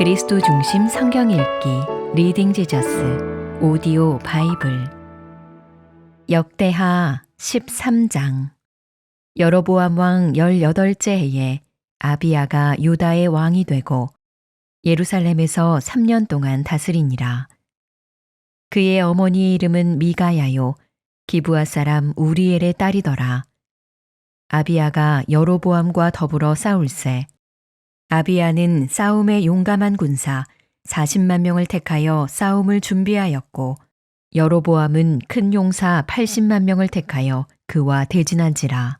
그리스도 중심 성경 읽기 리딩 지저스 오디오 바이블 역대하 13장. 여로보암 왕 18째 해에 아비야가 유다의 왕이 되고 예루살렘에서 3년 동안 다스리니라. 그의 어머니의 이름은 미가야요 기브아 사람 우리엘의 딸이더라. 아비야가 여로보암과 더불어 싸울세. 아비야는 싸움에 용감한 군사 40만 명을 택하여 싸움을 준비하였고 여로보암은 큰 용사 80만 명을 택하여 그와 대진한지라.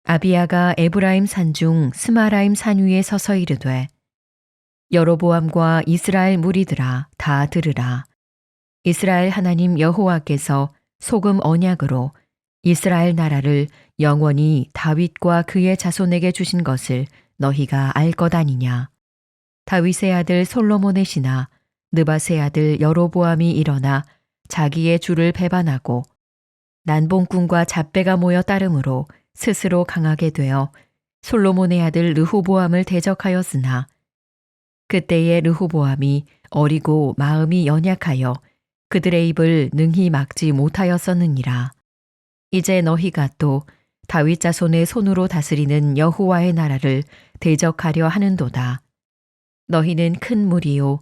아비야가 에브라임 산중 스마라임 산 위에 서서 이르되 여로보암과 이스라엘 무리들아 다 들으라. 이스라엘 하나님 여호와께서 소금 언약으로 이스라엘 나라를 영원히 다윗과 그의 자손에게 주신 것을 너희가 알 것 아니냐. 다윗의 아들 솔로몬의 신하 느밧의 아들 여로보암이 일어나 자기의 주를 배반하고 난봉꾼과 잡배가 모여 따름으로 스스로 강하게 되어 솔로몬의 아들 르호보암을 대적하였으나 그때의 르호보암이 어리고 마음이 연약하여 그들의 입을 능히 막지 못하였었느니라. 이제 너희가 또 다윗 자손의 손으로 다스리는 여호와의 나라를 대적하려 하는도다. 너희는 큰 무리요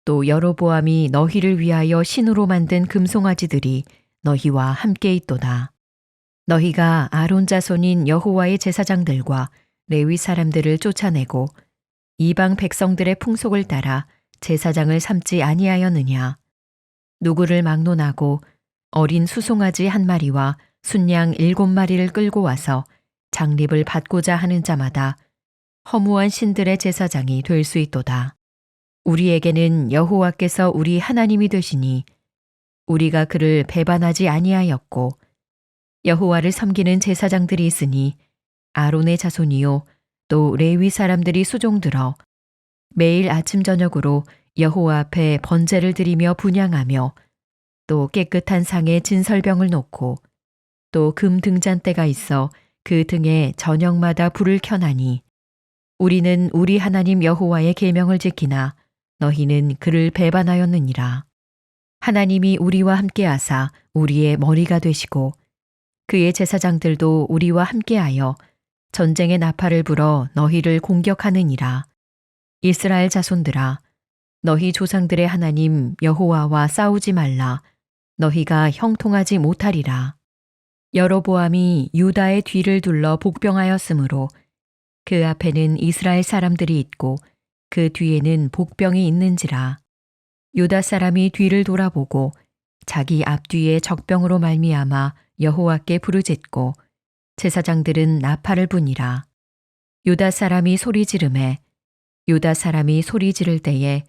또 여로보암이 너희를 위하여 신으로 만든 금송아지들이 너희와 함께 있도다. 너희가 아론 자손인 여호와의 제사장들과 레위 사람들을 쫓아내고 이방 백성들의 풍속을 따라 제사장을 삼지 아니하였느냐. 누구를 막론하고 어린 수송아지 한 마리와 순양 7마리를 끌고 와서 장립을 받고자 하는 자마다 허무한 신들의 제사장이 될 수 있도다. 우리에게는 여호와께서 우리 하나님이 되시니 우리가 그를 배반하지 아니하였고 여호와를 섬기는 제사장들이 있으니 아론의 자손이요 또 레위 사람들이 수종들어 매일 아침 저녁으로 여호와 앞에 번제를 드리며 분향하며 또 깨끗한 상에 진설병을 놓고 또 금 등잔대가 있어 그 등에 저녁마다 불을 켜나니 우리는 우리 하나님 여호와의 계명을 지키나 너희는 그를 배반하였느니라. 하나님이 우리와 함께하사 우리의 머리가 되시고 그의 제사장들도 우리와 함께하여 전쟁의 나팔을 불어 너희를 공격하느니라. 이스라엘 자손들아 너희 조상들의 하나님 여호와와 싸우지 말라. 너희가 형통하지 못하리라. 여로보암이 유다의 뒤를 둘러 복병하였으므로 그 앞에는 이스라엘 사람들이 있고 그 뒤에는 복병이 있는지라. 유다 사람이 뒤를 돌아보고 자기 앞뒤에 적병으로 말미암아 여호와께 부르짖고 제사장들은 나팔을 부니라. 유다 사람이 소리 지르매 유다 사람이 소리 지를 때에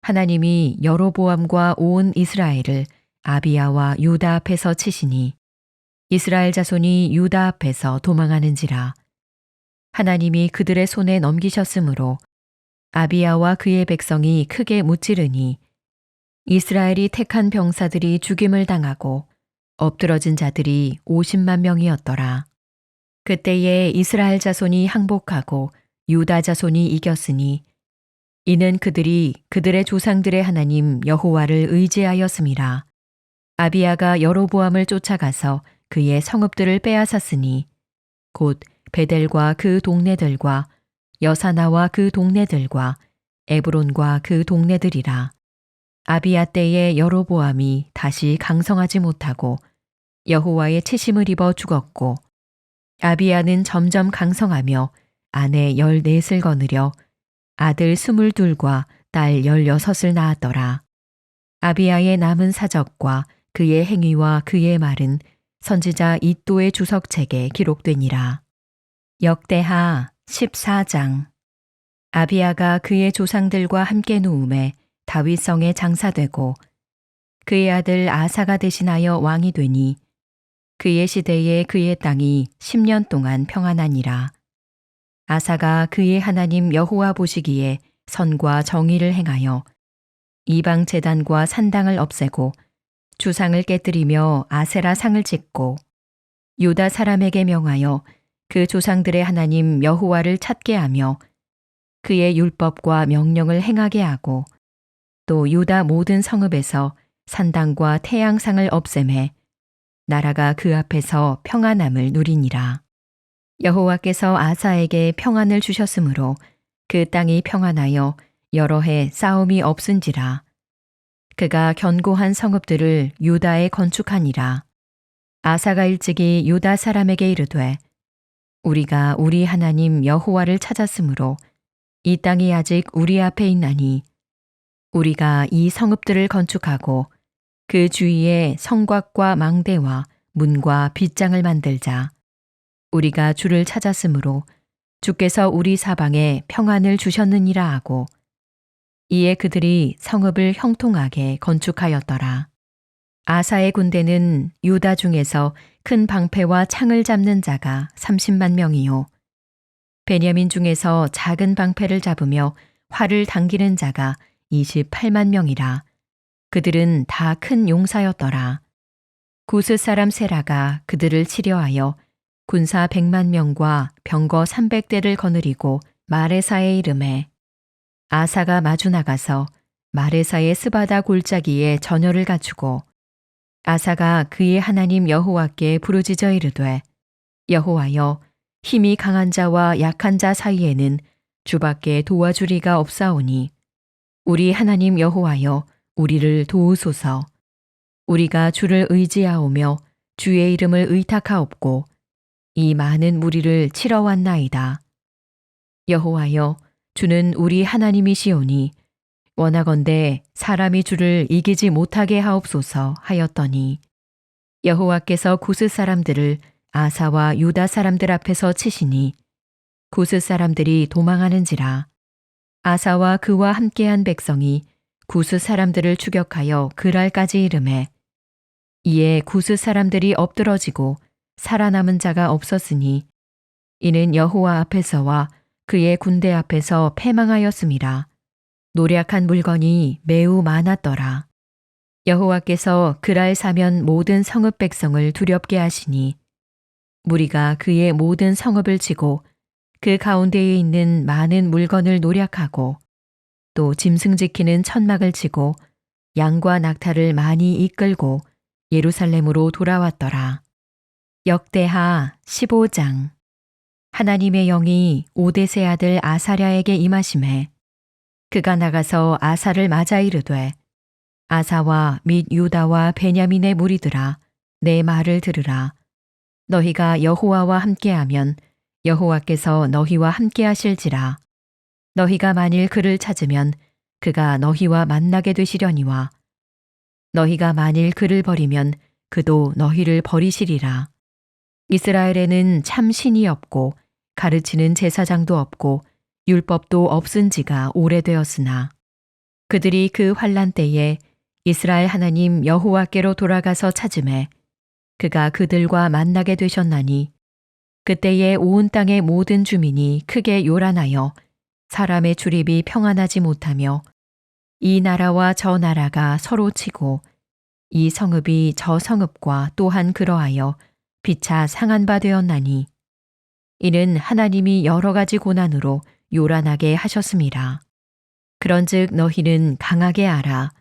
하나님이 여로보암과 온 이스라엘을 아비야와 유다 앞에서 치시니 이스라엘 자손이 유다 앞에서 도망하는지라. 하나님이 그들의 손에 넘기셨으므로 아비야와 그의 백성이 크게 무찌르니 이스라엘이 택한 병사들이 죽임을 당하고 엎드러진 자들이 50만 명이었더라. 그때에 이스라엘 자손이 항복하고 유다 자손이 이겼으니 이는 그들이 그들의 조상들의 하나님 여호와를 의지하였음이라. 아비야가 여로보암을 쫓아가서 그의 성읍들을 빼앗았으니 곧 베델과 그 동네들과 여사나와 그 동네들과 에브론과 그 동네들이라. 아비야 때에 여로보암이 다시 강성하지 못하고 여호와의 치심을 입어 죽었고 아비야는 점점 강성하며 아내 14을 거느려 아들 22과 딸 16을 낳았더라. 아비야의 남은 사적과 그의 행위와 그의 말은 선지자 이도의 주석책에 기록되니라. 역대하 14장. 아비야가 그의 조상들과 함께 누움에 다윗성에 장사되고 그의 아들 아사가 대신하여 왕이 되니 그의 시대에 그의 땅이 10년 동안 평안하니라. 아사가 그의 하나님 여호와 보시기에 선과 정의를 행하여 이방 제단과 산당을 없애고 주상을 깨뜨리며 아세라 상을 짓고 유다 사람에게 명하여 그 조상들의 하나님 여호와를 찾게 하며 그의 율법과 명령을 행하게 하고 또 유다 모든 성읍에서 산당과 태양상을 없애매 나라가 그 앞에서 평안함을 누리니라. 여호와께서 아사에게 평안을 주셨으므로 그 땅이 평안하여 여러 해 싸움이 없은지라. 그가 견고한 성읍들을 유다에 건축하니라. 아사가 일찍이 유다 사람에게 이르되 우리가 우리 하나님 여호와를 찾았으므로 이 땅이 아직 우리 앞에 있나니 우리가 이 성읍들을 건축하고 그 주위에 성곽과 망대와 문과 빗장을 만들자. 우리가 주를 찾았으므로 주께서 우리 사방에 평안을 주셨느니라 하고 이에 그들이 성읍을 형통하게 건축하였더라. 아사의 군대는 유다 중에서 큰 방패와 창을 잡는 자가 30만 명이요. 베냐민 중에서 작은 방패를 잡으며 활을 당기는 자가 28만 명이라. 그들은 다 큰 용사였더라. 구스 사람 세라가 그들을 치려하여 군사 100만 명과 병거 300대를 거느리고 마레사에 이르매 아사가 마주 나가서 마레사의 스바다 골짜기에 전열을 갖추고 아사가 그의 하나님 여호와께 부르짖어 이르되 여호와여 힘이 강한 자와 약한 자 사이에는 주밖에 도와주리가 없사오니 우리 하나님 여호와여 우리를 도우소서. 우리가 주를 의지하오며 주의 이름을 의탁하옵고 이 많은 무리를 치러 왔나이다. 여호와여 주는 우리 하나님이시오니 원하건대 사람이 주를 이기지 못하게 하옵소서 하였더니 여호와께서 구스 사람들을 아사와 유다 사람들 앞에서 치시니 구스 사람들이 도망하는지라. 아사와 그와 함께한 백성이 구스 사람들을 추격하여 그랄까지 이르매 이에 구스 사람들이 엎드러지고 살아남은 자가 없었으니 이는 여호와 앞에서와 그의 군대 앞에서 패망하였음이라. 노략한 물건이 매우 많았더라. 여호와께서 그랄 사면 모든 성읍 백성을 두렵게 하시니 무리가 그의 모든 성읍을 치고 그 가운데에 있는 많은 물건을 노략하고 또 짐승 지키는 천막을 치고 양과 낙타를 많이 이끌고 예루살렘으로 돌아왔더라. 역대하 15장. 하나님의 영이 오뎃의 아들 아사랴에게 임하심에 그가 나가서 아사를 맞아 이르되 아사와 및 유다와 베냐민의 무리들아 내 말을 들으라. 너희가 여호와와 함께하면 여호와께서 너희와 함께하실지라. 너희가 만일 그를 찾으면 그가 너희와 만나게 되시려니와 너희가 만일 그를 버리면 그도 너희를 버리시리라. 이스라엘에는 참 신이 없고 가르치는 제사장도 없고 율법도 없은 지가 오래되었으나 그들이 그 환난 때에 이스라엘 하나님 여호와께로 돌아가서 찾음에 그가 그들과 만나게 되셨나니 그때에 온 땅의 모든 주민이 크게 요란하여 사람의 출입이 평안하지 못하며 이 나라와 저 나라가 서로 치고 이 성읍이 저 성읍과 또한 그러하여 피차 상한 바 되었나니 이는 하나님이 여러 가지 고난으로 요란하게 하셨음이라. 그런즉 너희는 강하게 알아.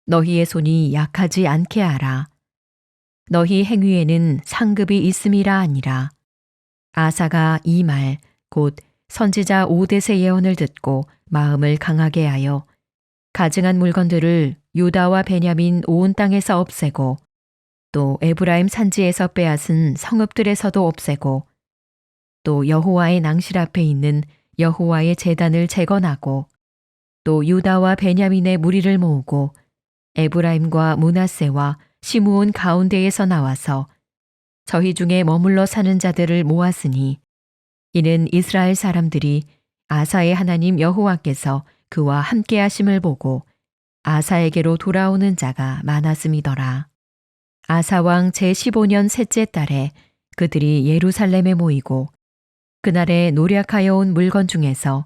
너희의 손이 약하지 않게 알아. 너희 행위에는 상급이 있음이라 아니라. 아사가 이 말 곧 선지자 오뎃의 예언을 듣고 마음을 강하게 하여 가증한 물건들을 유다와 베냐민 온 땅에서 없애고 또 에브라임 산지에서 빼앗은 성읍들에서도 없애고 또 여호와의 낭실 앞에 있는 여호와의 제단을 재건하고 또 유다와 베냐민의 무리를 모으고 에브라임과 므낫세와 시므온 가운데에서 나와서 저희 중에 머물러 사는 자들을 모았으니 이는 이스라엘 사람들이 아사의 하나님 여호와께서 그와 함께 하심을 보고 아사에게로 돌아오는 자가 많았음이더라. 아사 왕 제15년 셋째 달에 그들이 예루살렘에 모이고 그날에 노략하여 온 물건 중에서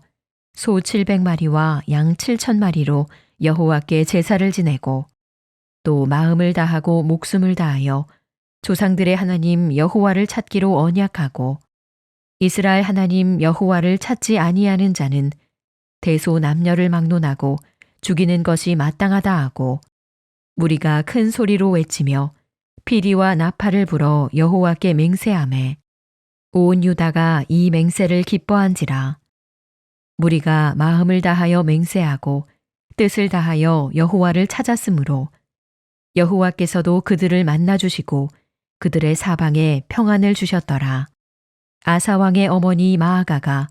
소 700마리와 양 7,000마리로 여호와께 제사를 지내고 또 마음을 다하고 목숨을 다하여 조상들의 하나님 여호와를 찾기로 언약하고 이스라엘 하나님 여호와를 찾지 아니하는 자는 대소남녀를 막론하고 죽이는 것이 마땅하다 하고 무리가 큰 소리로 외치며 피리와 나팔을 불어 여호와께 맹세하매 온 유다가 이 맹세를 기뻐한지라. 무리가 마음을 다하여 맹세하고 뜻을 다하여 여호와를 찾았으므로 여호와께서도 그들을 만나 주시고 그들의 사방에 평안을 주셨더라. 아사 왕의 어머니 마아가가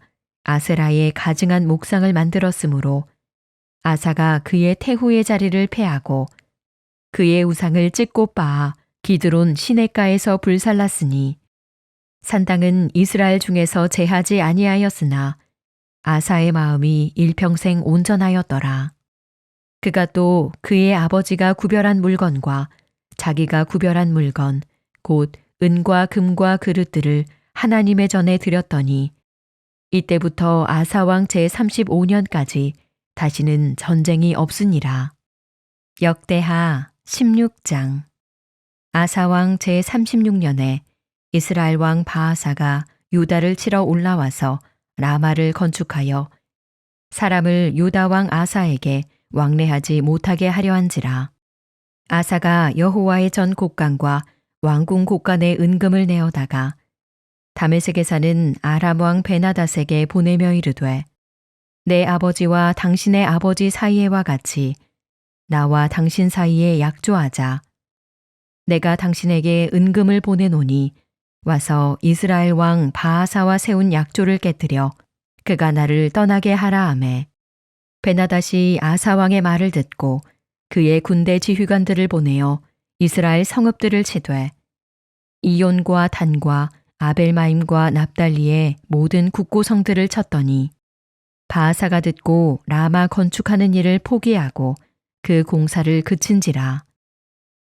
아세라의 가증한 목상을 만들었으므로 아사가 그의 태후의 자리를 폐하고 그의 우상을 찢고 빻아 기드론 시냇가에서 불살랐으니 산당은 이스라엘 중에서 제하지 아니하였으나 아사의 마음이 일평생 온전하였더라. 그가 또 그의 아버지가 구별한 물건과 자기가 구별한 물건 곧 은과 금과 그릇들을 하나님의 전에 드렸더니 이때부터 아사왕 제35년까지 다시는 전쟁이 없으니라. 역대하 16장. 아사왕 제36년에 이스라엘 왕 바하사가 유다를 치러 올라와서 라마를 건축하여 사람을 유다 왕 아사에게 왕래하지 못하게 하려 한지라. 아사가 여호와의 전 곡간과 왕궁 곡간의 은금을 내어다가 다메섹에 사는 아람 왕 베나닷에게 보내며 이르되 내 아버지와 당신의 아버지 사이에와 같이 나와 당신 사이에 약조하자. 내가 당신에게 은금을 보내노니 와서 이스라엘 왕 바하사와 세운 약조를 깨뜨려 그가 나를 떠나게 하라 하매 베나닷이 아사 왕의 말을 듣고 그의 군대 지휘관들을 보내어 이스라엘 성읍들을 치되 이온과 단과 아벨마임과 납달리의 모든 국고성들을 쳤더니 바하사가 듣고 라마 건축하는 일을 포기하고 그 공사를 그친지라.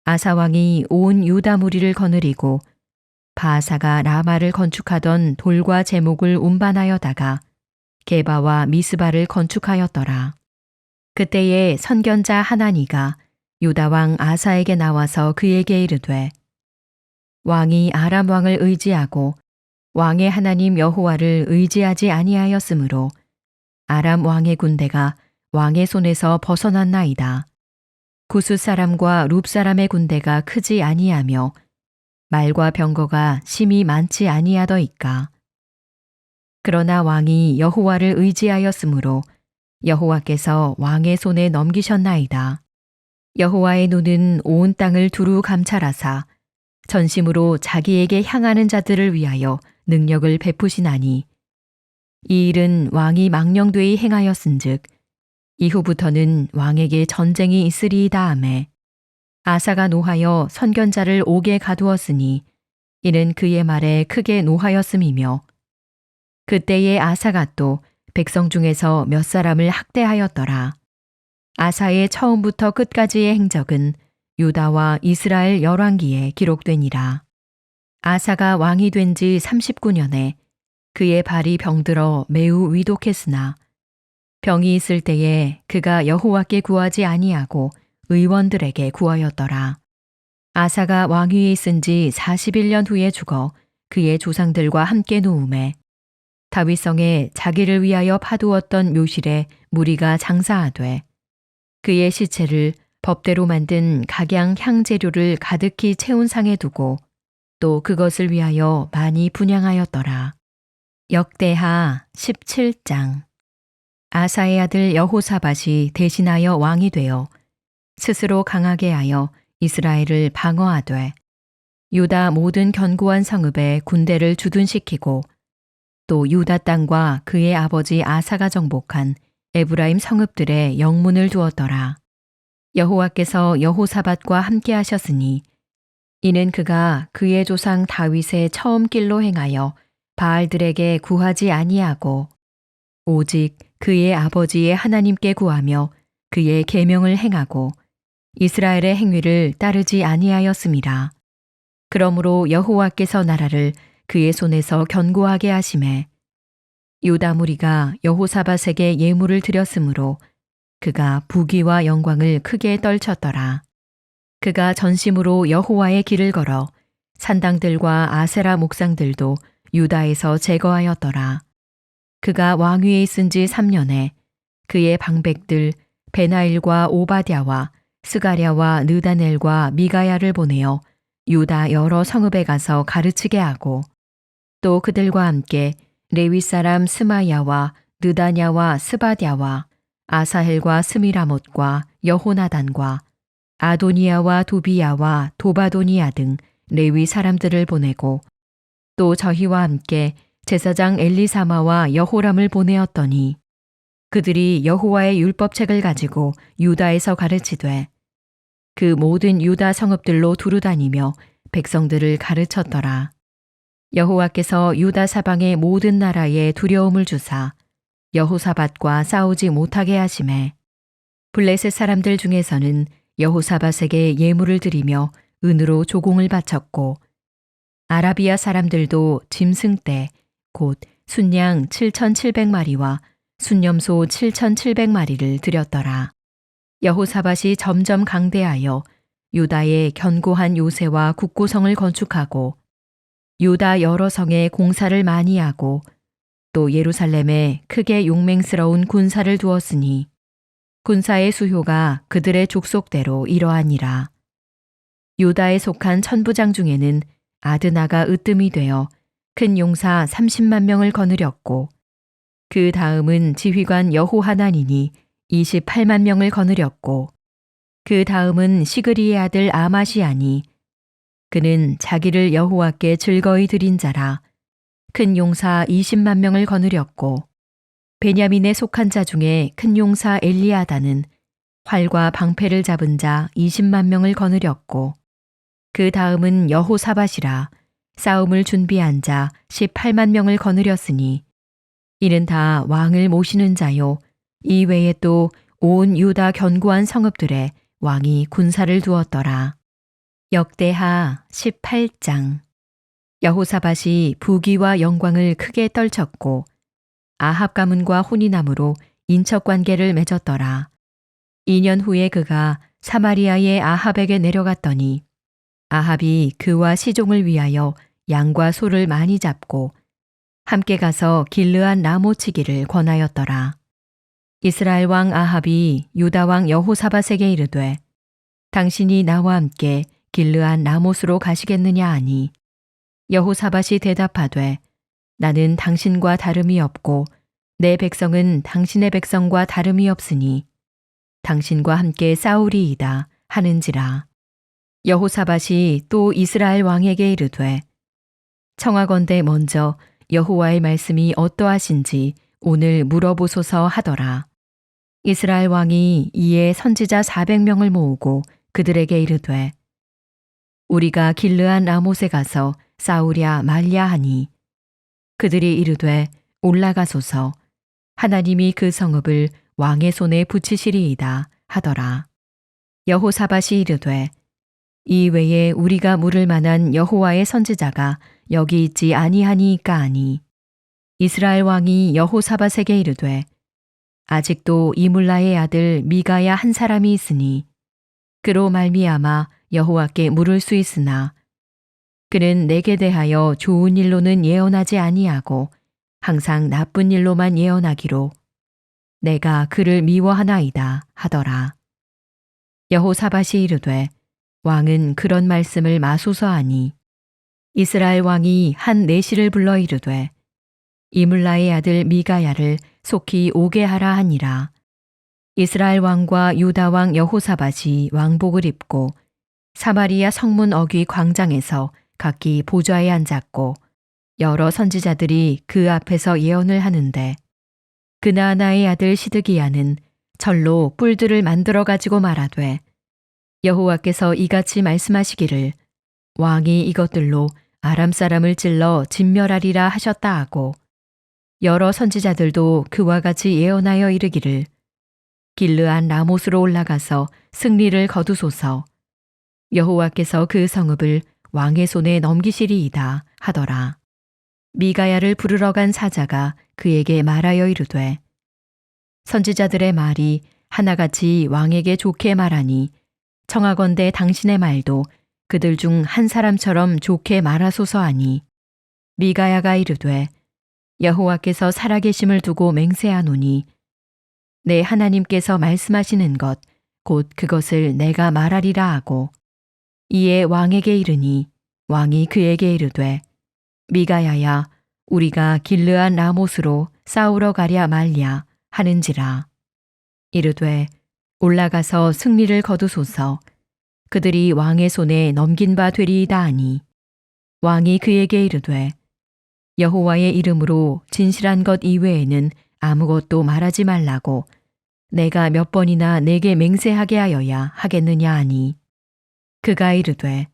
아사 왕이 온 유다 무리를 거느리고 바하사가 라마를 건축하던 돌과 제목을 운반하여다가 게바와 미스바를 건축하였더라. 그때에 선견자 하나니가 유다 왕 아사에게 나와서 그에게 이르되 왕이 아람 왕을 의지하고 왕의 하나님 여호와를 의지하지 아니하였으므로 아람 왕의 군대가 왕의 손에서 벗어났나이다. 구스 사람과 룹 사람의 군대가 크지 아니하며 말과 병거가 심히 많지 아니하더이까. 그러나 왕이 여호와를 의지하였으므로 여호와께서 왕의 손에 넘기셨나이다. 여호와의 눈은 온 땅을 두루 감찰하사 전심으로 자기에게 향하는 자들을 위하여 능력을 베푸시나니 이 일은 왕이 망령되이 행하였은즉 이후부터는 왕에게 전쟁이 있으리이다 하매 아사가 노하여 선견자를 옥에 가두었으니 이는 그의 말에 크게 노하였음이며 그때에 아사가 또 백성 중에서 몇 사람을 학대하였더라. 아사의 처음부터 끝까지의 행적은 유다와 이스라엘 열왕기에 기록되니라. 아사가 왕이 된 지 39년에 그의 발이 병들어 매우 위독했으나 병이 있을 때에 그가 여호와께 구하지 아니하고 의원들에게 구하였더라. 아사가 왕위에 있은 지 41년 후에 죽어 그의 조상들과 함께 누움에 다윗성에 자기를 위하여 파두었던 묘실에 무리가 장사하되 그의 시체를 법대로 만든 각양 향재료를 가득히 채운 상에 두고 또 그것을 위하여 많이 분향하였더라. 역대하 17장. 아사의 아들 여호사밧이 대신하여 왕이 되어 스스로 강하게 하여 이스라엘을 방어하되 유다 모든 견고한 성읍에 군대를 주둔시키고 또 유다 땅과 그의 아버지 아사가 정복한 에브라임 성읍들에 영문을 두었더라. 여호와께서 여호사밧과 함께 하셨으니 이는 그가 그의 조상 다윗의 처음 길로 행하여 바알들에게 구하지 아니하고 오직 그의 아버지의 하나님께 구하며 그의 계명을 행하고 이스라엘의 행위를 따르지 아니하였음이라. 그러므로 여호와께서 나라를 그의 손에서 견고하게 하심에 유다 무리가 여호사밧에게 예물을 드렸으므로 그가 부귀와 영광을 크게 떨쳤더라. 그가 전심으로 여호와의 길을 걸어 산당들과 아세라 목상들도 유다에서 제거하였더라. 그가 왕위에 있은 지 3년에 그의 방백들 베나일과 오바댜와 스가랴와 느다넬과 미가야를 보내어 유다 여러 성읍에 가서 가르치게 하고 또 그들과 함께 레위 사람 스마야와 느다냐와 스바댜와 아사헬과 스미라못과 여호나단과 아도니아와 도비야와 도바도니아 등 레위 사람들을 보내고 또 저희와 함께 제사장 엘리사마와 여호람을 보내었더니 그들이 여호와의 율법책을 가지고 유다에서 가르치되 그 모든 유다 성읍들로 두루다니며 백성들을 가르쳤더라. 여호와께서 유다 사방의 모든 나라에 두려움을 주사 여호사밧과 싸우지 못하게 하시매 블레셋 사람들 중에서는 여호사밧에게 예물을 드리며 은으로 조공을 바쳤고 아라비아 사람들도 짐승떼 곧 순양 7,700마리와 순염소 7,700마리를 드렸더라. 여호사밧이 점점 강대하여 유다에 견고한 요새와 국고성을 건축하고 유다 여러 성에 공사를 많이 하고 또 예루살렘에 크게 용맹스러운 군사를 두었으니 군사의 수효가 그들의 족속대로 이러하니라. 유다에 속한 천부장 중에는 아드나가 으뜸이 되어 큰 용사 30만 명을 거느렸고 그 다음은 지휘관 여호하나니니 28만 명을 거느렸고 그 다음은 시그리의 아들 아마시아니 그는 자기를 여호와께 즐거이 드린 자라 큰 용사 20만 명을 거느렸고 베냐민에 속한 자 중에 큰 용사 엘리아다는 활과 방패를 잡은 자 20만 명을 거느렸고 그 다음은 여호사밧이라 싸움을 준비한 자 18만 명을 거느렸으니 이는 다 왕을 모시는 자요 이 외에 또 온 유다 견고한 성읍들에 왕이 군사를 두었더라. 역대하 18장. 여호사밧이 부귀와 영광을 크게 떨쳤고 아합 가문과 혼인함으로 인척 관계를 맺었더라. 2년 후에 그가 사마리아의 아합에게 내려갔더니 아합이 그와 시종을 위하여 양과 소를 많이 잡고 함께 가서 길르한 나무치기를 권하였더라. 이스라엘 왕 아합이 유다 왕 여호사밧에게 이르되 당신이 나와 함께 길르한 나못으로 가시겠느냐 하니 여호사밧이 대답하되 나는 당신과 다름이 없고 내 백성은 당신의 백성과 다름이 없으니 당신과 함께 싸우리이다 하는지라. 여호사밧이 또 이스라엘 왕에게 이르되 청하건대 먼저 여호와의 말씀이 어떠하신지 오늘 물어보소서 하더라. 이스라엘 왕이 이에 선지자 400명을 모으고 그들에게 이르되 우리가 길르한 라못에 가서 싸우랴 말랴 하니 그들이 이르되 올라가소서 하나님이 그 성읍을 왕의 손에 붙이시리이다 하더라. 여호사밧이 이르되 이 외에 우리가 물을 만한 여호와의 선지자가 여기 있지 아니하니이까 하니 이스라엘 왕이 여호사밧에게 이르되 아직도 이물라의 아들 미가야 한 사람이 있으니 그로 말미암아 여호와께 물을 수 있으나 그는 내게 대하여 좋은 일로는 예언하지 아니하고 항상 나쁜 일로만 예언하기로 내가 그를 미워하나이다 하더라. 여호사밧이 이르되 왕은 그런 말씀을 마소서 하니 이스라엘 왕이 한 내시를 불러 이르되 이물라의 아들 미가야를 속히 오게 하라 하니라. 이스라엘 왕과 유다 왕 여호사밧이 왕복을 입고 사마리아 성문 어귀 광장에서 각기 보좌에 앉았고 여러 선지자들이 그 앞에서 예언을 하는데 그나아나의 아들 시드기야는 절로 뿔들을 만들어 가지고 말하되 여호와께서 이같이 말씀하시기를 왕이 이것들로 아람 사람을 찔러 진멸하리라 하셨다 하고 여러 선지자들도 그와 같이 예언하여 이르기를 길르한 라못으로 올라가서 승리를 거두소서 여호와께서 그 성읍을 왕의 손에 넘기시리이다 하더라. 미가야를 부르러 간 사자가 그에게 말하여 이르되 선지자들의 말이 하나같이 왕에게 좋게 말하니 청하건대 당신의 말도 그들 중 한 사람처럼 좋게 말하소서 하니 미가야가 이르되 여호와께서 살아계심을 두고 맹세하노니 내 하나님께서 말씀하시는 것 곧 그것을 내가 말하리라 하고 이에 왕에게 이르니 왕이 그에게 이르되 미가야야 우리가 길르앗 라못으로 싸우러 가랴 말랴 하는지라. 이르되 올라가서 승리를 거두소서. 그들이 왕의 손에 넘긴 바 되리이다 하니 왕이 그에게 이르되 여호와의 이름으로 진실한 것 이외에는 아무것도 말하지 말라고 내가 몇 번이나 내게 맹세하게 하여야 하겠느냐 하니 그가 이르되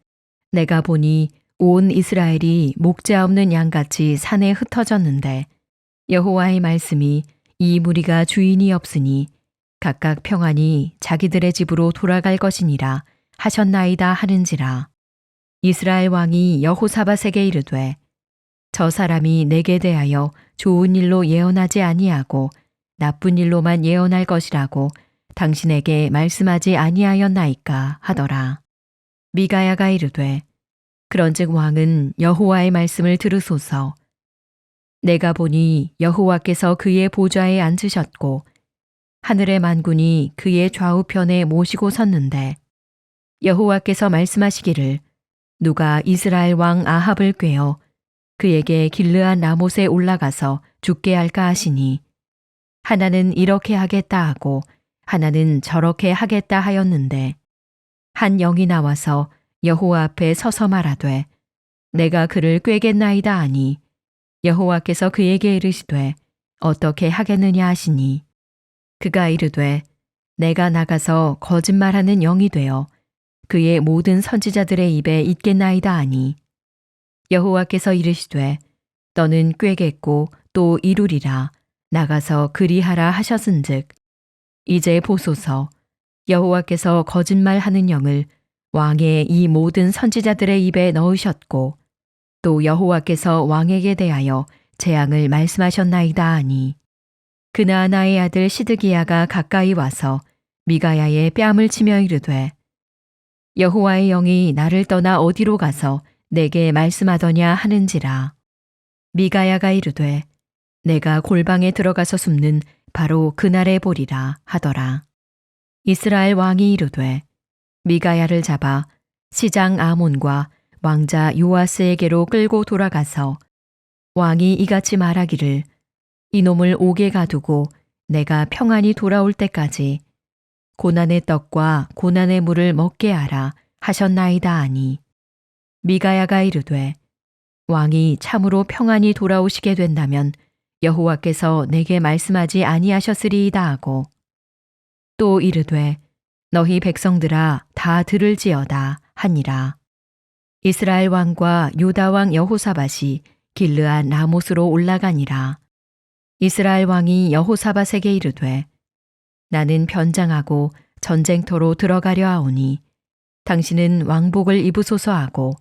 내가 보니 온 이스라엘이 목자 없는 양같이 산에 흩어졌는데 여호와의 말씀이 이 무리가 주인이 없으니 각각 평안히 자기들의 집으로 돌아갈 것이니라 하셨나이다 하는지라. 이스라엘 왕이 여호사밧에게 이르되 저 사람이 내게 대하여 좋은 일로 예언하지 아니하고 나쁜 일로만 예언할 것이라고 당신에게 말씀하지 아니하였나이까 하더라. 미가야가 이르되 그런즉 왕은 여호와의 말씀을 들으소서. 내가 보니 여호와께서 그의 보좌에 앉으셨고 하늘의 만군이 그의 좌우편에 모시고 섰는데 여호와께서 말씀하시기를 누가 이스라엘 왕 아합을 꾀어 그에게 길르앗 라못에 올라가서 죽게 할까 하시니 하나는 이렇게 하겠다 하고 하나는 저렇게 하겠다 하였는데 한 영이 나와서 여호와 앞에 서서 말하되 내가 그를 꾀겠나이다 하니 여호와께서 그에게 이르시되 어떻게 하겠느냐 하시니 그가 이르되 내가 나가서 거짓말하는 영이 되어 그의 모든 선지자들의 입에 있겠나이다 하니 여호와께서 이르시되 너는 꾀겠고 또 이루리라 나가서 그리하라 하셨은즉 이제 보소서 여호와께서 거짓말하는 영을 왕의 이 모든 선지자들의 입에 넣으셨고 또 여호와께서 왕에게 대하여 재앙을 말씀하셨나이다 하니 그나아나의 아들 시드기야가 가까이 와서 미가야의 뺨을 치며 이르되 여호와의 영이 나를 떠나 어디로 가서 내게 말씀하더냐 하는지라. 미가야가 이르되 내가 골방에 들어가서 숨는 바로 그날에 보리라 하더라. 이스라엘 왕이 이르되 미가야를 잡아 시장 아몬과 왕자 요아스에게로 끌고 돌아가서 왕이 이같이 말하기를 이놈을 옥에 가두고 내가 평안히 돌아올 때까지 고난의 떡과 고난의 물을 먹게 하라 하셨나이다 하니 미가야가 이르되 왕이 참으로 평안히 돌아오시게 된다면 여호와께서 내게 말씀하지 아니하셨으리이다 하고 또 이르되 너희 백성들아 다 들을지어다 하니라. 이스라엘 왕과 유다 왕 여호사밧이 길르앗 라못으로 올라가니라. 이스라엘 왕이 여호사밧에게 이르되 나는 변장하고 전쟁터로 들어가려 하오니 당신은 왕복을 입으소서 하고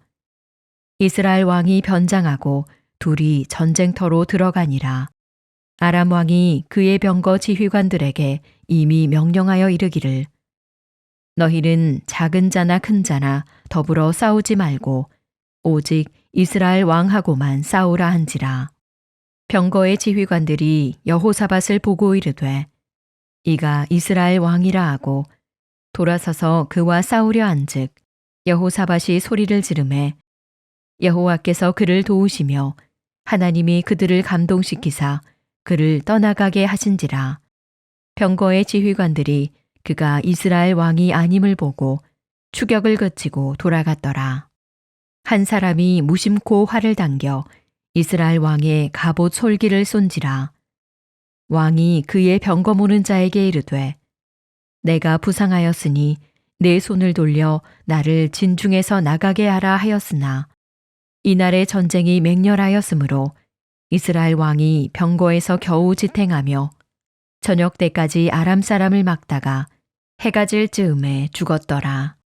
이스라엘 왕이 변장하고 둘이 전쟁터로 들어가니라. 아람 왕이 그의 병거 지휘관들에게 이미 명령하여 이르기를 너희는 작은 자나 큰 자나 더불어 싸우지 말고 오직 이스라엘 왕하고만 싸우라 한지라. 병거의 지휘관들이 여호사밧을 보고 이르되 이가 이스라엘 왕이라 하고 돌아서서 그와 싸우려 한즉 여호사밧이 소리를 지르매 여호와께서 그를 도우시며 하나님이 그들을 감동시키사 그를 떠나가게 하신지라. 병거의 지휘관들이 그가 이스라엘 왕이 아님을 보고 추격을 그치고 돌아갔더라. 한 사람이 무심코 활을 당겨 이스라엘 왕의 갑옷 솔기를 쏜지라. 왕이 그의 병거 모는 자에게 이르되 내가 부상하였으니 내 손을 돌려 나를 진중에서 나가게 하라 하였으나 이날의 전쟁이 맹렬하였으므로 이스라엘 왕이 병거에서 겨우 지탱하며 저녁 때까지 아람 사람을 막다가 해가 질 즈음에 죽었더라.